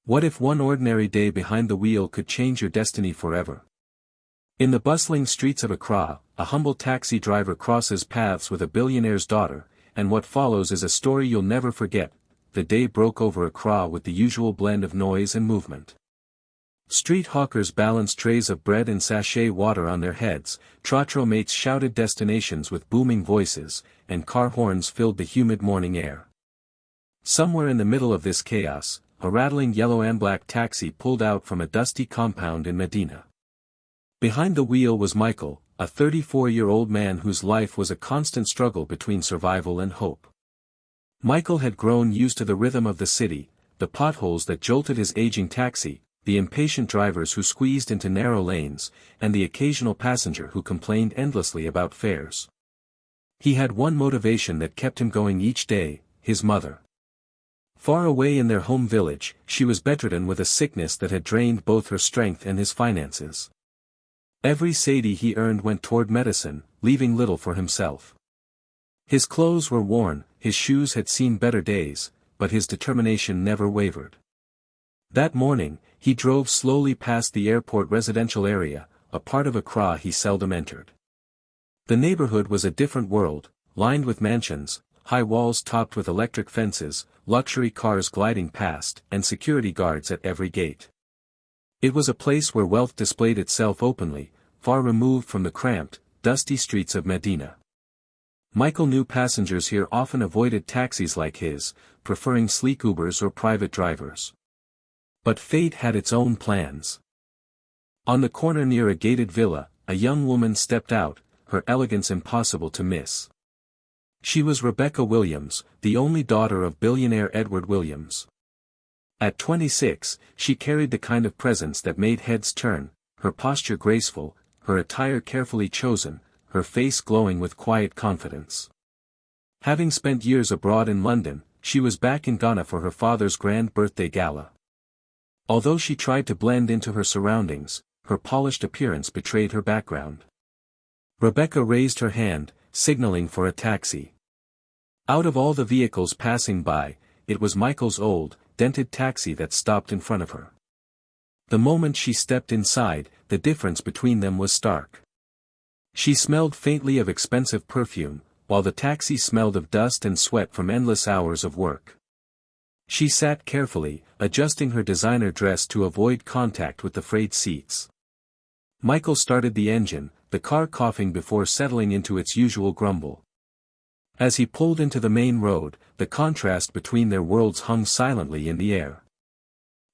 What if one ordinary day behind the wheel could change your destiny forever? In the bustling streets of Accra, a humble taxi driver crosses paths with a billionaire's daughter, and what follows is a story you'll never forget. The day broke over Accra with the usual blend of noise and movement. Street hawkers balanced trays of bread and sachet water on their heads, trotro mates shouted destinations with booming voices, and car horns filled the humid morning air. Somewhere in the middle of this chaos, a rattling yellow and black taxi pulled out from a dusty compound in Medina. Behind the wheel was Michael, a 34-year-old man whose life was a constant struggle between survival and hope. Michael had grown used to the rhythm of the city, the potholes that jolted his aging taxi, the impatient drivers who squeezed into narrow lanes, and the occasional passenger who complained endlessly about fares. He had one motivation that kept him going each day: his mother. Far away in their home village, she was bedridden with a sickness that had drained both her strength and his finances. Every sadi he earned went toward medicine, leaving little for himself. His clothes were worn, his shoes had seen better days, but his determination never wavered. That morning, he drove slowly past the airport residential area, a part of Accra he seldom entered. The neighborhood was a different world, lined with mansions, high walls topped with electric fences, luxury cars gliding past, and security guards at every gate. It was a place where wealth displayed itself openly, far removed from the cramped, dusty streets of Medina. Michael knew passengers here often avoided taxis like his, preferring sleek Ubers or private drivers. But fate had its own plans. On the corner near a gated villa, a young woman stepped out, her elegance impossible to miss. She was Rebecca Williams, the only daughter of billionaire Edward Williams. At 26, she carried the kind of presence that made heads turn, her posture graceful, her attire carefully chosen, her face glowing with quiet confidence. Having spent years abroad in London, she was back in Ghana for her father's grand birthday gala. Although she tried to blend into her surroundings, her polished appearance betrayed her background. Rebecca raised her hand, signaling for a taxi. Out of all the vehicles passing by, it was Michael's old, dented taxi that stopped in front of her. The moment she stepped inside, the difference between them was stark. She smelled faintly of expensive perfume, while the taxi smelled of dust and sweat from endless hours of work. She sat carefully, adjusting her designer dress to avoid contact with the frayed seats. Michael started the engine, the car coughing before settling into its usual grumble. As he pulled into the main road, the contrast between their worlds hung silently in the air.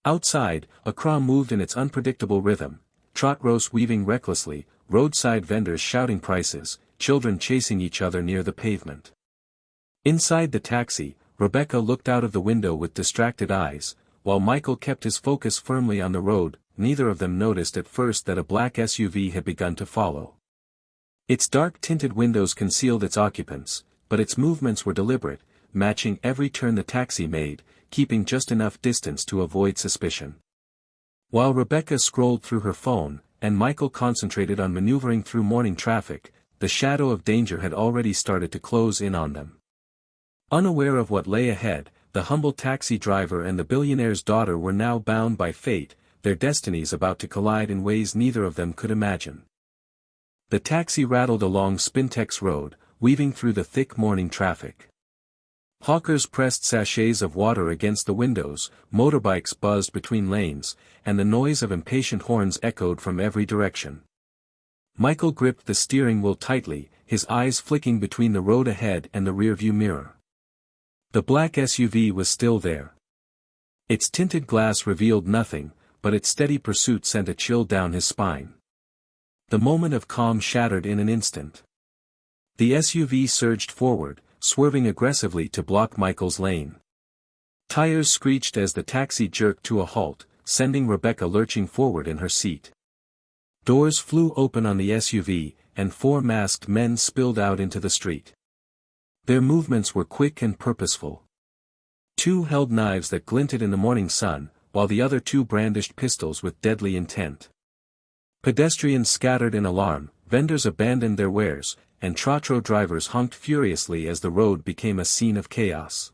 Outside, Accra moved in its unpredictable rhythm, trot-rows weaving recklessly, roadside vendors shouting prices, children chasing each other near the pavement. Inside the taxi, Rebecca looked out of the window with distracted eyes, while Michael kept his focus firmly on the road. Neither of them noticed at first that a black SUV had begun to follow. Its dark-tinted windows concealed its occupants, but its movements were deliberate, matching every turn the taxi made, keeping just enough distance to avoid suspicion. While Rebecca scrolled through her phone, and Michael concentrated on maneuvering through morning traffic, the shadow of danger had already started to close in on them. Unaware of what lay ahead, the humble taxi driver and the billionaire's daughter were now bound by fate, their destinies about to collide in ways neither of them could imagine. The taxi rattled along Spintex Road, weaving through the thick morning traffic. Hawkers pressed sachets of water against the windows, motorbikes buzzed between lanes, and the noise of impatient horns echoed from every direction. Michael gripped the steering wheel tightly, his eyes flicking between the road ahead and the rearview mirror. The black SUV was still there. Its tinted glass revealed nothing, but its steady pursuit sent a chill down his spine. The moment of calm shattered in an instant. The SUV surged forward, swerving aggressively to block Michael's lane. Tires screeched as the taxi jerked to a halt, sending Rebecca lurching forward in her seat. Doors flew open on the SUV, and 4 masked men spilled out into the street. Their movements were quick and purposeful. 2 held knives that glinted in the morning sun, while the other 2 brandished pistols with deadly intent. Pedestrians scattered in alarm, vendors abandoned their wares, and trotro drivers honked furiously as the road became a scene of chaos.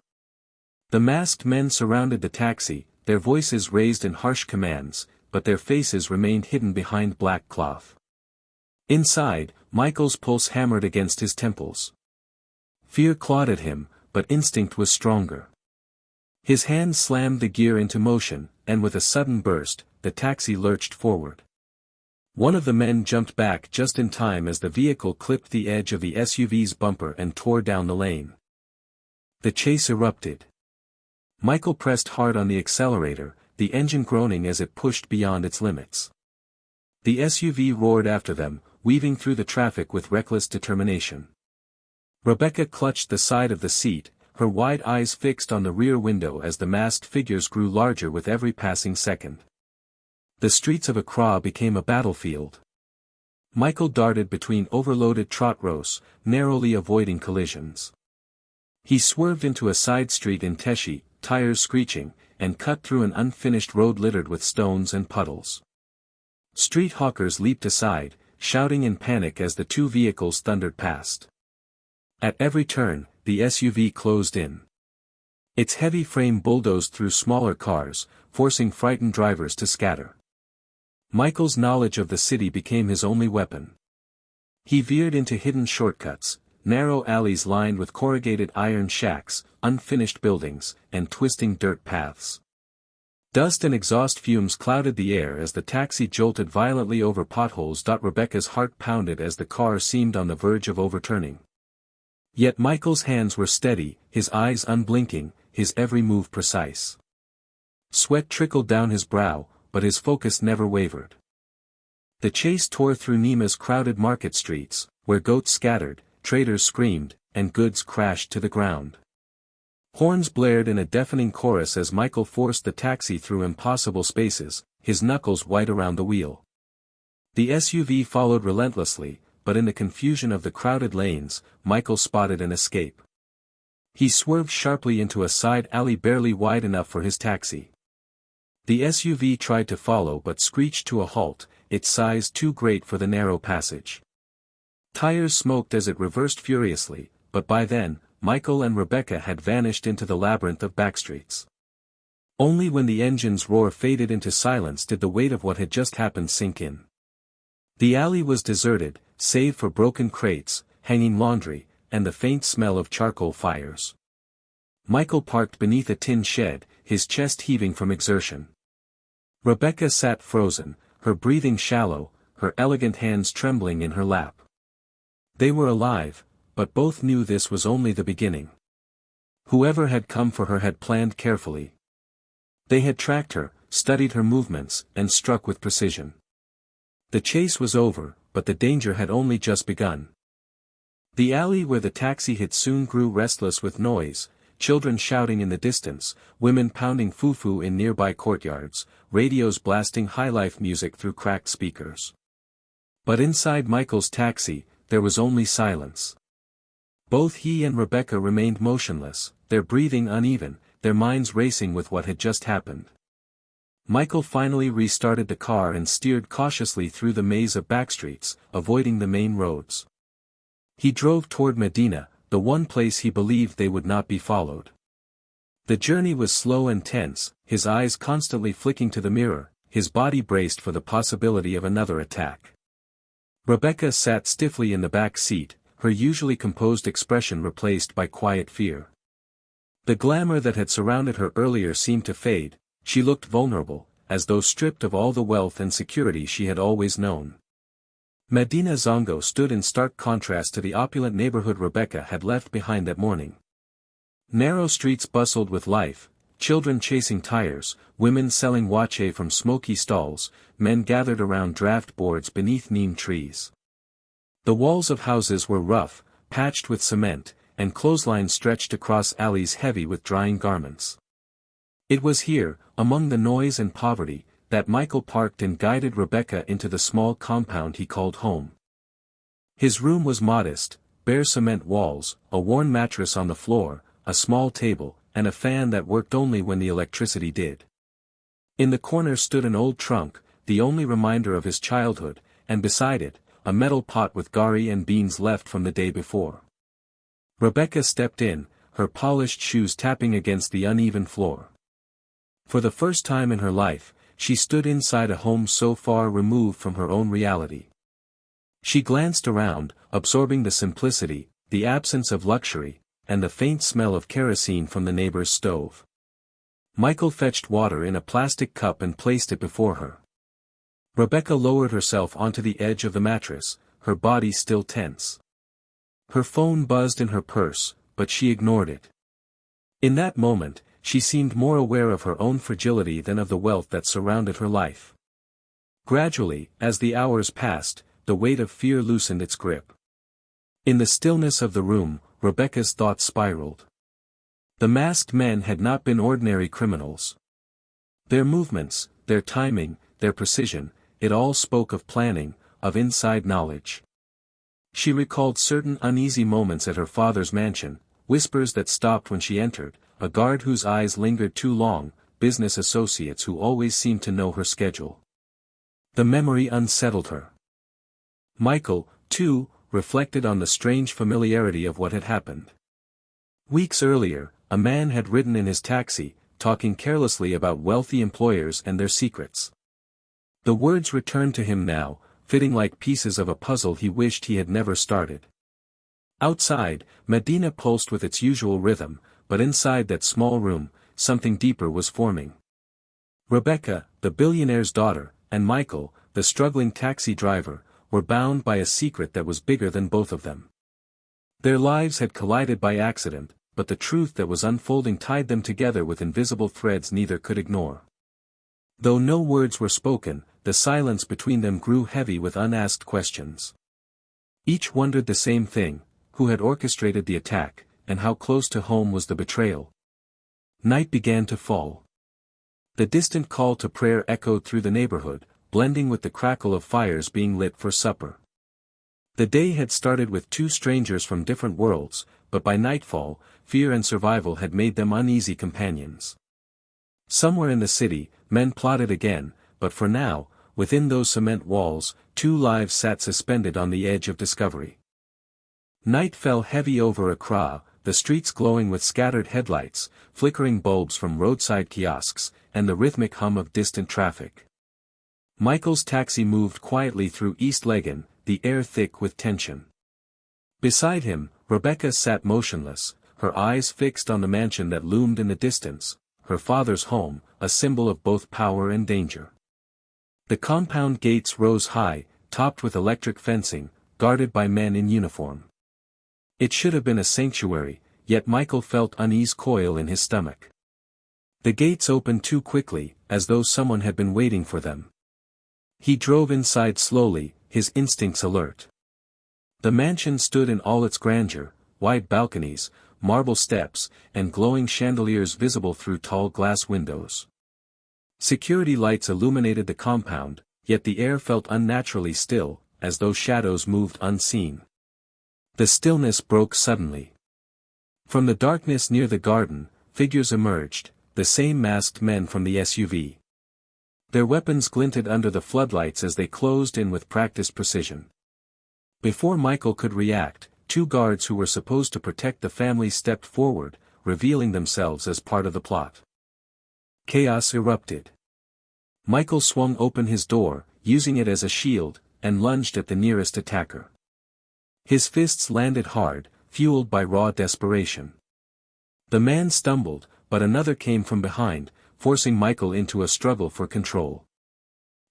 The masked men surrounded the taxi, their voices raised in harsh commands, but their faces remained hidden behind black cloth. Inside, Michael's pulse hammered against his temples. Fear clawed at him, but instinct was stronger. His hand slammed the gear into motion, and with a sudden burst, the taxi lurched forward. One of the men jumped back just in time as the vehicle clipped the edge of the SUV's bumper and tore down the lane. The chase erupted. Michael pressed hard on the accelerator, the engine groaning as it pushed beyond its limits. The SUV roared after them, weaving through the traffic with reckless determination. Rebecca clutched the side of the seat, her wide eyes fixed on the rear window as the masked figures grew larger with every passing second. The streets of Accra became a battlefield. Michael darted between overloaded trot rows, narrowly avoiding collisions. He swerved into a side street in Teshi, tires screeching, and cut through an unfinished road littered with stones and puddles. Street hawkers leaped aside, shouting in panic as the two vehicles thundered past. At every turn, the SUV closed in. Its heavy frame bulldozed through smaller cars, forcing frightened drivers to scatter. Michael's knowledge of the city became his only weapon. He veered into hidden shortcuts, narrow alleys lined with corrugated iron shacks, unfinished buildings, and twisting dirt paths. Dust and exhaust fumes clouded the air as the taxi jolted violently over potholes. Rebecca's heart pounded as the car seemed on the verge of overturning. Yet Michael's hands were steady, his eyes unblinking, his every move precise. Sweat trickled down his brow, but his focus never wavered. The chase tore through Nima's crowded market streets, where goats scattered, traders screamed, and goods crashed to the ground. Horns blared in a deafening chorus as Michael forced the taxi through impossible spaces, his knuckles white around the wheel. The SUV followed relentlessly, but in the confusion of the crowded lanes, Michael spotted an escape. He swerved sharply into a side alley barely wide enough for his taxi. The SUV tried to follow but screeched to a halt, its size too great for the narrow passage. Tires smoked as it reversed furiously, but by then, Michael and Rebecca had vanished into the labyrinth of backstreets. Only when the engine's roar faded into silence did the weight of what had just happened sink in. The alley was deserted, save for broken crates, hanging laundry, and the faint smell of charcoal fires. Michael parked beneath a tin shed, his chest heaving from exertion. Rebecca sat frozen, her breathing shallow, her elegant hands trembling in her lap. They were alive, but both knew this was only the beginning. Whoever had come for her had planned carefully. They had tracked her, studied her movements, and struck with precision. The chase was over, but the danger had only just begun. The alley where the taxi hid soon grew restless with noise, children shouting in the distance, women pounding fufu in nearby courtyards, radios blasting high-life music through cracked speakers. But inside Michael's taxi, there was only silence. Both he and Rebecca remained motionless, their breathing uneven, their minds racing with what had just happened. Michael finally restarted the car and steered cautiously through the maze of backstreets, avoiding the main roads. He drove toward Medina, the one place he believed they would not be followed. The journey was slow and tense, his eyes constantly flicking to the mirror, his body braced for the possibility of another attack. Rebecca sat stiffly in the back seat, her usually composed expression replaced by quiet fear. The glamour that had surrounded her earlier seemed to fade, she looked vulnerable, as though stripped of all the wealth and security she had always known. Medina Zongo stood in stark contrast to the opulent neighborhood Rebecca had left behind that morning. Narrow streets bustled with life, children chasing tires, women selling wache from smoky stalls, men gathered around draft boards beneath neem trees. The walls of houses were rough, patched with cement, and clotheslines stretched across alleys heavy with drying garments. It was here, among the noise and poverty, that Michael parked and guided Rebecca into the small compound he called home. His room was modest, bare cement walls, a worn mattress on the floor, a small table, and a fan that worked only when the electricity did. In the corner stood an old trunk, the only reminder of his childhood, and beside it, a metal pot with gari and beans left from the day before. Rebecca stepped in, her polished shoes tapping against the uneven floor. For the first time in her life, she stood inside a home so far removed from her own reality. She glanced around, absorbing the simplicity, the absence of luxury, and the faint smell of kerosene from the neighbor's stove. Michael fetched water in a plastic cup and placed it before her. Rebecca lowered herself onto the edge of the mattress, her body still tense. Her phone buzzed in her purse, but she ignored it. In that moment, she seemed more aware of her own fragility than of the wealth that surrounded her life. Gradually, as the hours passed, the weight of fear loosened its grip. In the stillness of the room, Rebecca's thoughts spiraled. The masked men had not been ordinary criminals. Their movements, their timing, their precision, it all spoke of planning, of inside knowledge. She recalled certain uneasy moments at her father's mansion, whispers that stopped when she entered, a guard whose eyes lingered too long, business associates who always seemed to know her schedule. The memory unsettled her. Michael, too, reflected on the strange familiarity of what had happened. Weeks earlier, a man had ridden in his taxi, talking carelessly about wealthy employers and their secrets. The words returned to him now, fitting like pieces of a puzzle he wished he had never started. Outside, Medina pulsed with its usual rhythm, but inside that small room, something deeper was forming. Rebecca, the billionaire's daughter, and Michael, the struggling taxi driver, were bound by a secret that was bigger than both of them. Their lives had collided by accident, but the truth that was unfolding tied them together with invisible threads neither could ignore. Though no words were spoken, the silence between them grew heavy with unasked questions. Each wondered the same thing: who had orchestrated the attack, and how close to home was the betrayal. Night began to fall. The distant call to prayer echoed through the neighborhood, blending with the crackle of fires being lit for supper. The day had started with two strangers from different worlds, but by nightfall, fear and survival had made them uneasy companions. Somewhere in the city, men plotted again, but for now, within those cement walls, two lives sat suspended on the edge of discovery. Night fell heavy over Accra, the streets glowing with scattered headlights, flickering bulbs from roadside kiosks, and the rhythmic hum of distant traffic. Michael's taxi moved quietly through East Legon, the air thick with tension. Beside him, Rebecca sat motionless, her eyes fixed on the mansion that loomed in the distance, her father's home, a symbol of both power and danger. The compound gates rose high, topped with electric fencing, guarded by men in uniform. It should have been a sanctuary, yet Michael felt unease coil in his stomach. The gates opened too quickly, as though someone had been waiting for them. He drove inside slowly, his instincts alert. The mansion stood in all its grandeur, wide balconies, marble steps, and glowing chandeliers visible through tall glass windows. Security lights illuminated the compound, yet the air felt unnaturally still, as though shadows moved unseen. The stillness broke suddenly. From the darkness near the garden, figures emerged, the same masked men from the SUV. Their weapons glinted under the floodlights as they closed in with practiced precision. Before Michael could react, two guards who were supposed to protect the family stepped forward, revealing themselves as part of the plot. Chaos erupted. Michael swung open his door, using it as a shield, and lunged at the nearest attacker. His fists landed hard, fueled by raw desperation. The man stumbled, but another came from behind, forcing Michael into a struggle for control.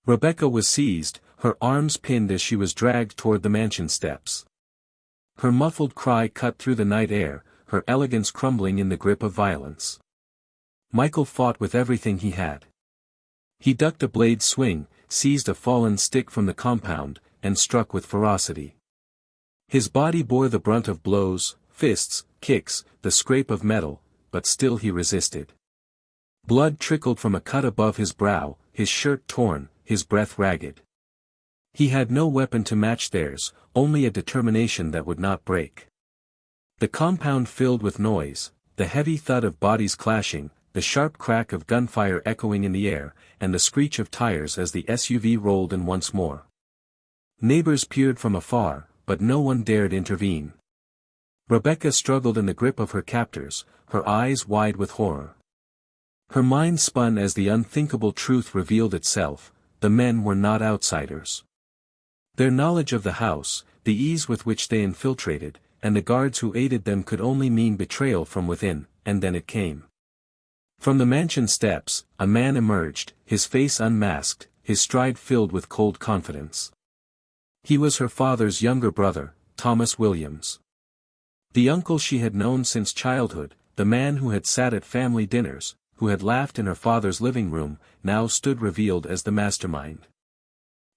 Rebecca was seized, her arms pinned as she was dragged toward the mansion steps. Her muffled cry cut through the night air, her elegance crumbling in the grip of violence. Michael fought with everything he had. He ducked a blade swing, seized a fallen stick from the compound, and struck with ferocity. His body bore the brunt of blows, fists, kicks, the scrape of metal, but still he resisted. Blood trickled from a cut above his brow, his shirt torn, his breath ragged. He had no weapon to match theirs, only a determination that would not break. The compound filled with noise, the heavy thud of bodies clashing, the sharp crack of gunfire echoing in the air, and the screech of tires as the SUV rolled in once more. Neighbors peered from afar, but no one dared intervene. Rebecca struggled in the grip of her captors, her eyes wide with horror. Her mind spun as the unthinkable truth revealed itself: the men were not outsiders. Their knowledge of the house, the ease with which they infiltrated, and the guards who aided them could only mean betrayal from within, and then it came. From the mansion steps, a man emerged, his face unmasked, his stride filled with cold confidence. He was her father's younger brother, Thomas Williams. The uncle she had known since childhood, the man who had sat at family dinners, who had laughed in her father's living room, now stood revealed as the mastermind.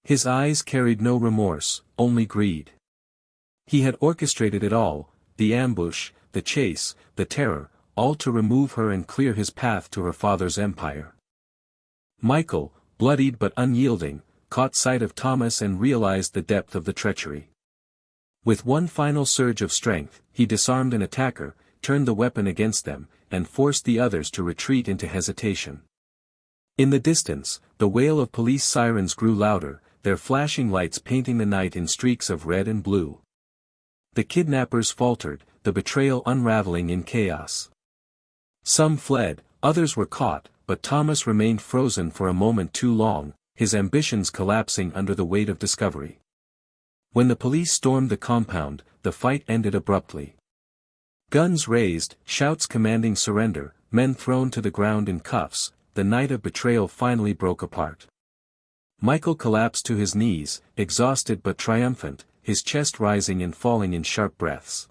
His eyes carried no remorse, only greed. He had orchestrated it all, the ambush, the chase, the terror, all to remove her and clear his path to her father's empire. Michael, bloodied but unyielding, caught sight of Thomas and realized the depth of the treachery. With one final surge of strength, he disarmed an attacker, turned the weapon against them, and forced the others to retreat into hesitation. In the distance, the wail of police sirens grew louder, their flashing lights painting the night in streaks of red and blue. The kidnappers faltered, the betrayal unraveling in chaos. Some fled, others were caught, but Thomas remained frozen for a moment too long, his ambitions collapsing under the weight of discovery. When the police stormed the compound, the fight ended abruptly. Guns raised, shouts commanding surrender, men thrown to the ground in cuffs, the night of betrayal finally broke apart. Michael collapsed to his knees, exhausted but triumphant, his chest rising and falling in sharp breaths.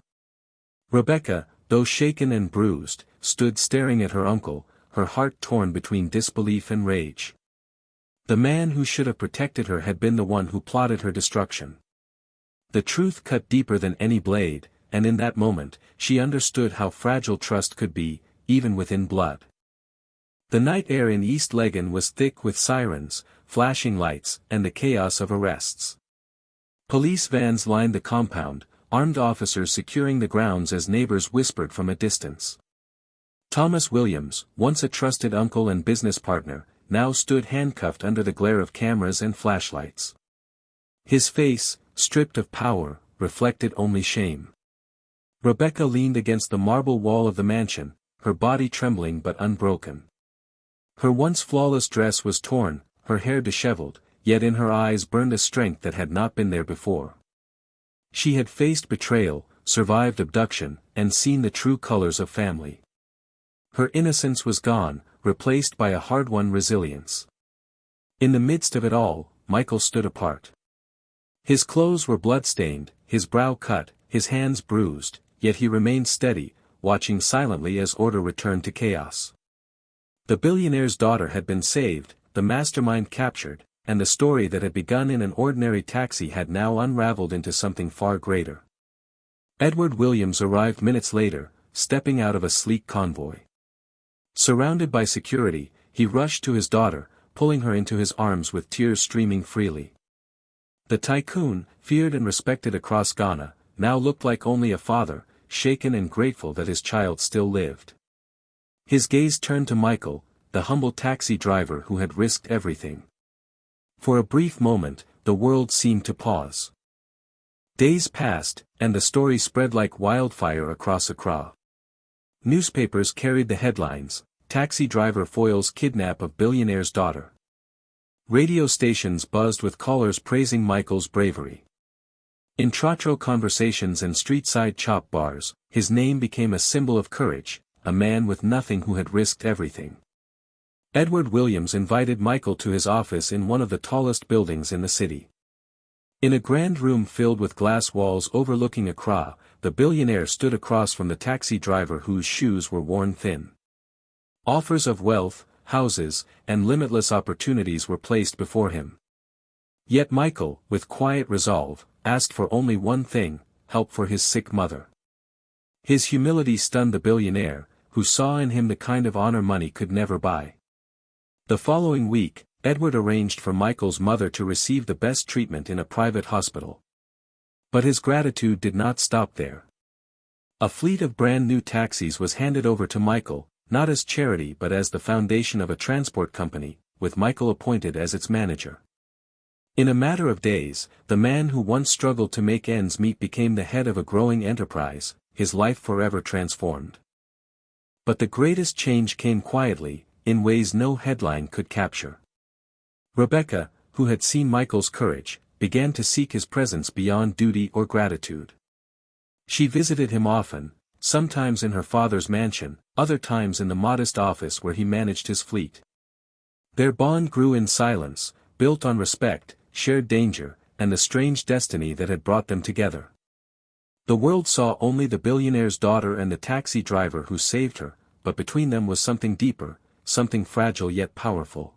Rebecca, though shaken and bruised, stood staring at her uncle, her heart torn between disbelief and rage. The man who should have protected her had been the one who plotted her destruction. The truth cut deeper than any blade, and in that moment, she understood how fragile trust could be, even within blood. The night air in East Legon was thick with sirens, flashing lights, and the chaos of arrests. Police vans lined the compound, armed officers securing the grounds as neighbors whispered from a distance. Thomas Williams, once a trusted uncle and business partner, now stood handcuffed under the glare of cameras and flashlights. His face, stripped of power, reflected only shame. Rebecca leaned against the marble wall of the mansion, her body trembling but unbroken. Her once flawless dress was torn, her hair disheveled, yet in her eyes burned a strength that had not been there before. She had faced betrayal, survived abduction, and seen the true colors of family. Her innocence was gone, replaced by a hard-won resilience. In the midst of it all, Michael stood apart. His clothes were blood-stained, his brow cut, his hands bruised, yet he remained steady, watching silently as order returned to chaos. The billionaire's daughter had been saved, the mastermind captured, and the story that had begun in an ordinary taxi had now unraveled into something far greater. Edward Williams arrived minutes later, stepping out of a sleek convoy. Surrounded by security, he rushed to his daughter, pulling her into his arms with tears streaming freely. The tycoon, feared and respected across Ghana, now looked like only a father, shaken and grateful that his child still lived. His gaze turned to Michael, the humble taxi driver who had risked everything. For a brief moment, the world seemed to pause. Days passed, and the story spread like wildfire across Accra. Newspapers carried the headlines: taxi driver foils kidnap of billionaire's daughter. Radio stations buzzed with callers praising Michael's bravery. In trotro conversations and street-side chop bars, his name became a symbol of courage, a man with nothing who had risked everything. Edward Williams invited Michael to his office in one of the tallest buildings in the city. In a grand room filled with glass walls overlooking Accra, the billionaire stood across from the taxi driver whose shoes were worn thin. Offers of wealth, houses, and limitless opportunities were placed before him. Yet Michael, with quiet resolve, asked for only one thing: help for his sick mother. His humility stunned the billionaire, who saw in him the kind of honor money could never buy. The following week, Edward arranged for Michael's mother to receive the best treatment in a private hospital. But his gratitude did not stop there. A fleet of brand-new taxis was handed over to Michael, not as charity but as the foundation of a transport company, with Michael appointed as its manager. In a matter of days, the man who once struggled to make ends meet became the head of a growing enterprise, his life forever transformed. But the greatest change came quietly, in ways no headline could capture. Rebecca, who had seen Michael's courage, began to seek his presence beyond duty or gratitude. She visited him often, sometimes in her father's mansion, other times in the modest office where he managed his fleet. Their bond grew in silence, built on respect, shared danger, and the strange destiny that had brought them together. The world saw only the billionaire's daughter and the taxi driver who saved her, but between them was something deeper, something fragile yet powerful.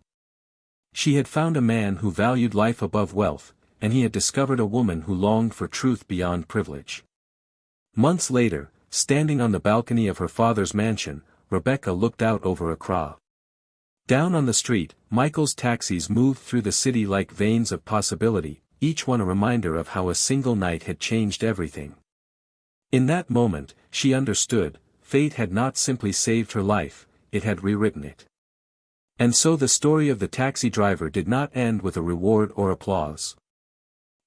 She had found a man who valued life above wealth, and he had discovered a woman who longed for truth beyond privilege. Months later, standing on the balcony of her father's mansion, Rebecca looked out over Accra. Down on the street, Michael's taxis moved through the city like veins of possibility, each one a reminder of how a single night had changed everything. In that moment, she understood, fate had not simply saved her life, it had rewritten it. And so the story of the taxi driver did not end with a reward or applause.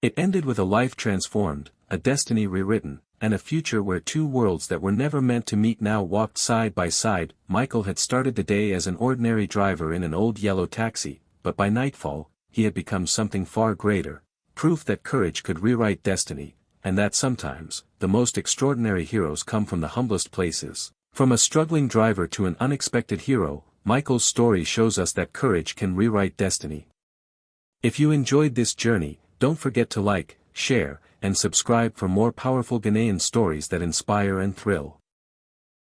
It ended with a life transformed, a destiny rewritten, and a future where two worlds that were never meant to meet now walked side by side. Michael had started the day as an ordinary driver in an old yellow taxi, but by nightfall, he had become something far greater, proof that courage could rewrite destiny, and that sometimes, the most extraordinary heroes come from the humblest places. From a struggling driver to an unexpected hero, Michael's story shows us that courage can rewrite destiny. If you enjoyed this journey, don't forget to like, share, and subscribe for more powerful Ghanaian stories that inspire and thrill.